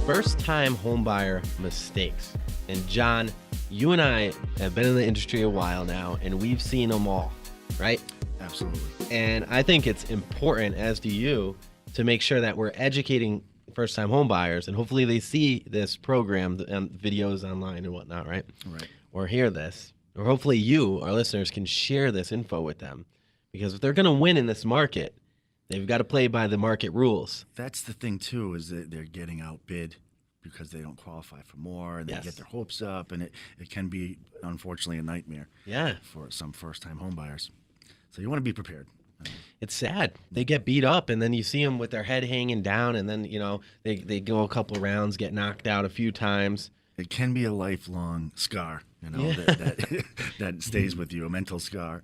First-time homebuyer mistakes. And John, you and I have been in the industry a while now, and we've seen them all, right? Absolutely. And I think it's important, as do you, to make sure that we're educating first-time homebuyers, and hopefully they see this program and videos online and whatnot, right? Right. Or hear this. Or hopefully you, our listeners, can share this info with them. Because if they're going to win in this market, they've got to play by the market rules. That's the thing, too, is that they're getting outbid because they don't qualify for more, and they Yes. get their hopes up, and it can be, unfortunately, a nightmare for some first-time home buyers. So you want to be prepared. It's sad. They get beat up, and then you see them with their head hanging down, and then, they go a couple rounds, get knocked out a few times. It can be a lifelong scar, Yeah. that stays with you, a mental scar.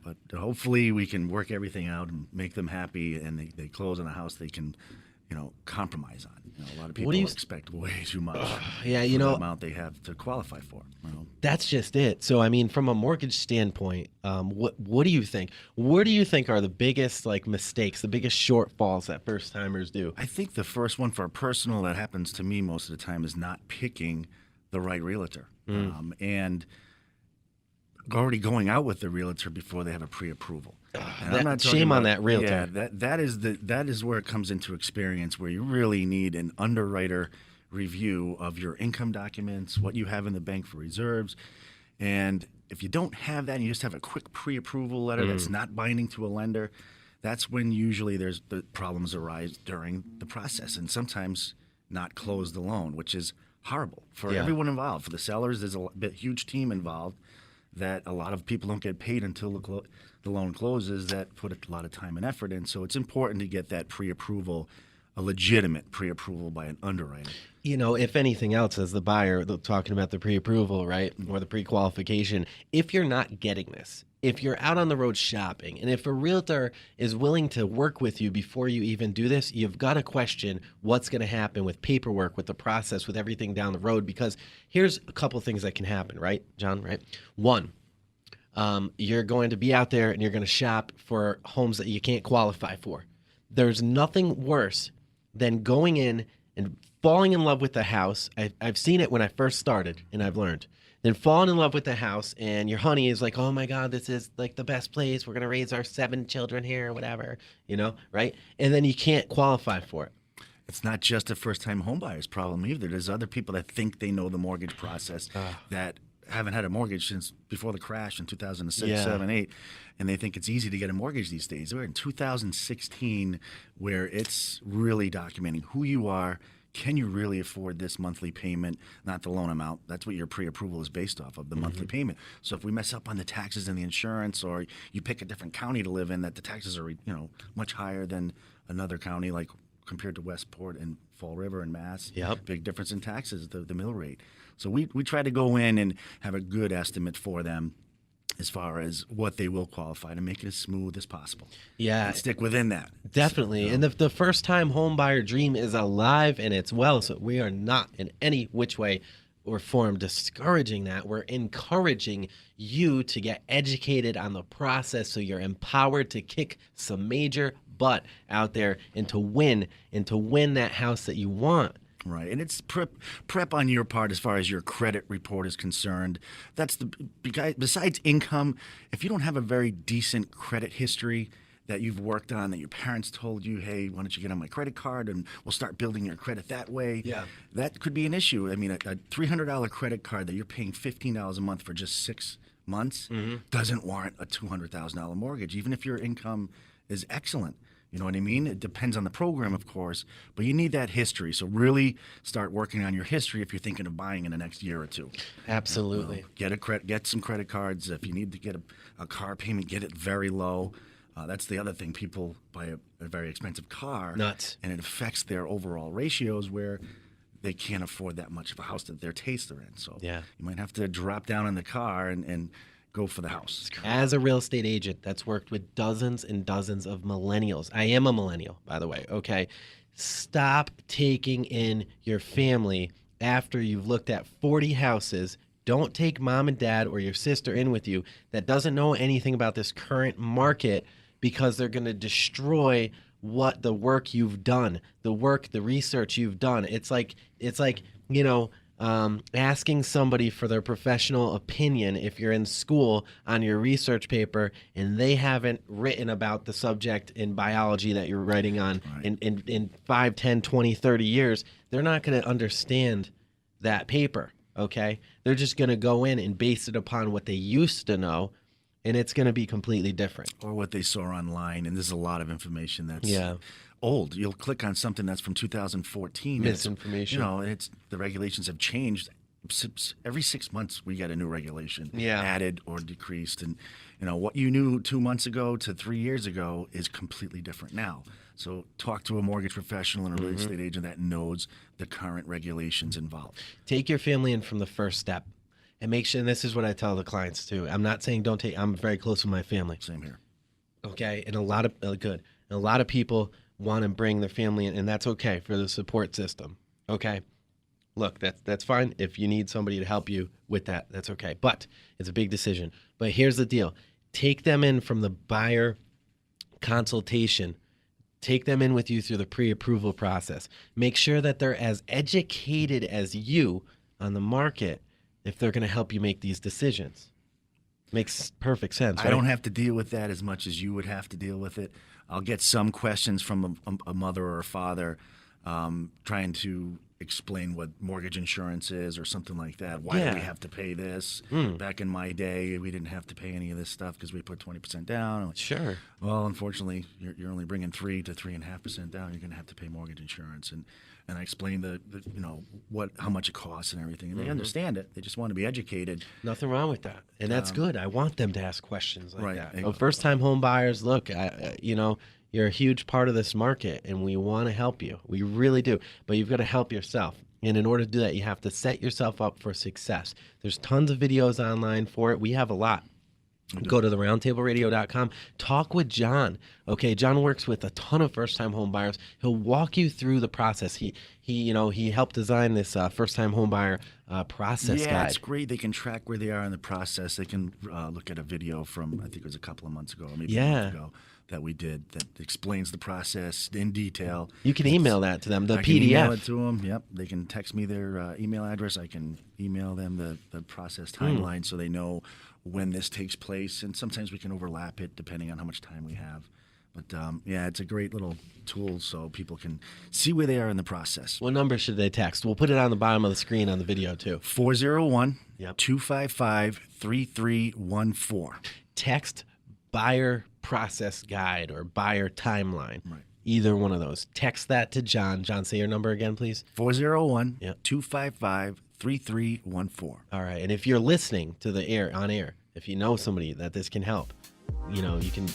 But hopefully we can work everything out and make them happy, and they close on a house they can, compromise on. A lot of people expect way too much for the amount they have to qualify for. That's just it. So, I mean, from a mortgage standpoint, what do you think? What do you think are the biggest mistakes, the biggest shortfalls that first timers do? I think the first one for a personal that happens to me most of the time is not picking the right realtor, and already going out with the realtor before they have a pre-approval. And I'm not shame on that realtor. Yeah, that is where it comes into experience, where you really need an underwriter review of your income documents, what you have in the bank for reserves. And if you don't have that and you just have a quick pre-approval letter that's not binding to a lender, that's when usually the problems arise during the process, and sometimes not close the loan, which is horrible for everyone involved. For the sellers, there's a huge team involved that a lot of people don't get paid until the loan closes, that put a lot of time and effort in. So it's important to get that pre-approval, a legitimate pre-approval by an underwriter. If anything else, as the buyer, talking about the pre-approval, right, or the pre-qualification, if you're not getting this, if you're out on the road shopping, and if a realtor is willing to work with you before you even do this, you've got to question what's going to happen with paperwork, with the process, with everything down the road. Because here's a couple things that can happen, right, John? Right? One, you're going to be out there and you're going to shop for homes that you can't qualify for. There's nothing worse than going in and falling in love with the house. I've seen it when I first started, and I've learned. Then falling in love with the house, and your honey is like, oh my God, this is like the best place. We're going to raise our 7 children here or whatever, right? And then you can't qualify for it. It's not just a first-time homebuyer's problem either. There's other people that think they know the mortgage process that haven't had a mortgage since before the crash in 2006, 7, 8, and they think it's easy to get a mortgage these days. We're in 2016 where it's really documenting who you are. Can you really afford this monthly payment, not the loan amount? That's what your pre-approval is based off of, the monthly payment. So if we mess up on the taxes and the insurance, or you pick a different county to live in, that the taxes are much higher than another county, like compared to Westport and Fall River and Mass. Yep. Big difference in taxes, the mill rate. So we try to go in and have a good estimate for them as far as what they will qualify, to make it as smooth as possible. Yeah. And stick within that. Definitely. And the first-time home buyer dream is alive and it's well. So we are not in any which way or form discouraging that. We're encouraging you to get educated on the process so you're empowered to kick some major butt out there and to win that house that you want. Right, and it's prep on your part as far as your credit report is concerned. That's besides income, if you don't have a very decent credit history that you've worked on, that your parents told you, hey, why don't you get on my credit card and we'll start building your credit that way. Yeah. That could be an issue. I mean, a $300 credit card that you're paying $15 a month for just 6 months doesn't warrant a $200,000 mortgage, even if your income is excellent. You know what I mean? It depends on the program, of course, but you need that history. So really start working on your history if you're thinking of buying in the next year or two. Absolutely. Get some credit cards. If you need to get a car payment, get it very low. That's the other thing. People buy a very expensive car. Nuts. And it affects their overall ratios where they can't afford that much of a house that their tastes are in. So you might have to drop down in the car and go for the house. As a real estate agent that's worked with dozens and dozens of millennials, I am a millennial, by the way, okay? Stop taking in your family after you've looked at 40 houses. Don't take mom and dad or your sister in with you that doesn't know anything about this current market, because they're going to destroy what the work you've done, the research you've done. It's like you know, asking somebody for their professional opinion if you're in school on your research paper and they haven't written about the subject in biology that you're writing on in 5, 10, 20, 30 years. They're not going to understand that paper, okay? They're just going to go in and base it upon what they used to know, and it's going to be completely different. Or what they saw online, and there's a lot of information that's old. You'll click on something that's from 2014. Misinformation. It's the regulations have changed. Every 6 months we get a new regulation added or decreased, and what you knew 2 months ago to 3 years ago is completely different now. So talk to a mortgage professional and a real estate agent that knows the current regulations involved. Take your family in from the first step. And make sure, and this is what I tell the clients too. I'm not saying don't take, I'm very close with my family. Same here. Okay. And a lot of people want to bring their family in, and that's okay for the support system. Okay. Look, that's fine. If you need somebody to help you with that, that's okay. But it's a big decision. But here's the deal. Take them in from the buyer consultation. Take them in with you through the pre-approval process. Make sure that they're as educated as you on the market if they're going to help you make these decisions. Makes perfect sense, right? I don't have to deal with that as much as you would have to deal with it. I'll get some questions from a mother or a father trying to explain what mortgage insurance is or something like that. Why do we have to pay this? Back in my day, we didn't have to pay any of this stuff because we put 20% down. Sure. Well, unfortunately, you're only bringing 3 to 3.5% down. You're going to have to pay mortgage insurance, and I explain how much it costs and everything, and they understand it. They just want to be educated. Nothing wrong with that, and that's good. I want them to ask questions like that. Exactly. First-time home buyers, look, you're a huge part of this market, and we want to help you. We really do, but you've got to help yourself. And in order to do that, you have to set yourself up for success. There's tons of videos online for it. We have a lot. Go to theroundtableradio.com. Talk with John. Okay, John works with a ton of first-time home buyers. He'll walk you through the process. He helped design this first-time home buyer process guide. Yeah, it's great. They can track where they are in the process. They can look at a video from, I think it was a couple of months ago, maybe a month ago, that we did that explains the process in detail. You can email that to them, the I PDF. Can email it to them. Yep, they can text me their email address. I can email them the process timeline so they know when this takes place. And sometimes we can overlap it depending on how much time we have. But it's a great little tool so people can see where they are in the process. What number should they text? We'll put it on the bottom of the screen on the video too. 401-255-3314. Text buyer process guide or buyer timeline. Right. Either one of those. Text that to John. John, say your number again, please. 401-255-3314. All right. And if you're listening to the on air, if you know somebody that this can help, you can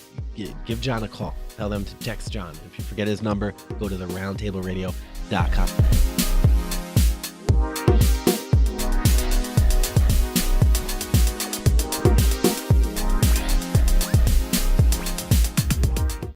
give John a call. Tell them to text John. If you forget his number, go to theroundtableradio.com.